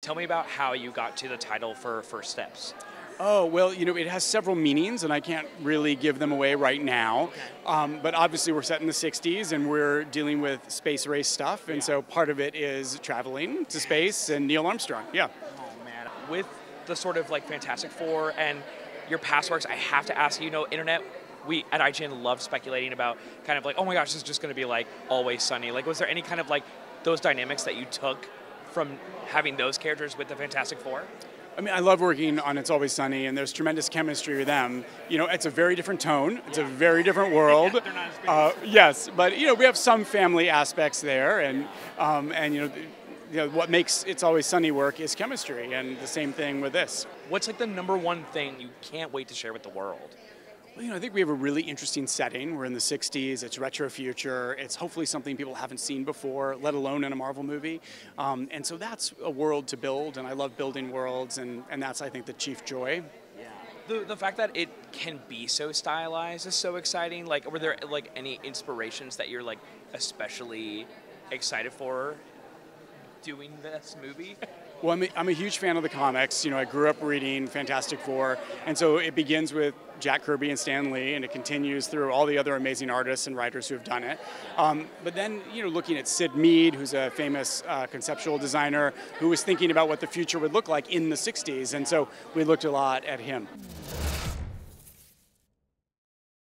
Tell me about how you got to the title for First Steps. Oh, well, it has several meanings, and I can't really give them away right now. But obviously, we're set in the 60s, and we're dealing with space race stuff, and so part of it is traveling to space and Neil Armstrong, yeah. Oh, man. With the sort of like Fantastic Four and your past works, I have to ask you, internet, we at IGN love speculating about kind of like, oh my gosh, this is just going to be like Always Sunny. Like, was there any kind of like those dynamics that you took from having those characters with the Fantastic Four? I mean, I love working on It's Always Sunny, and there's tremendous chemistry with them. It's a very different tone. It's a very different world. They're not as big. Yes, but we have some family aspects there, and what makes It's Always Sunny work is chemistry, and the same thing with this. What's like the #1 thing you can't wait to share with the world? Well, I think we have a really interesting setting. We're in the 60s, it's retro future, it's hopefully something people haven't seen before, let alone in a Marvel movie. And so that's a world to build, and I love building worlds, and that's, I think, the chief joy. Yeah. The fact that it can be so stylized is so exciting. Like, were there like any inspirations that you're like especially excited for doing this movie? Well, I'm a huge fan of the comics. I grew up reading Fantastic Four, and so it begins with Jack Kirby and Stan Lee, and it continues through all the other amazing artists and writers who have done it. But then, looking at Sid Mead, who's a famous conceptual designer, who was thinking about what the future would look like in the 60s, and so we looked a lot at him.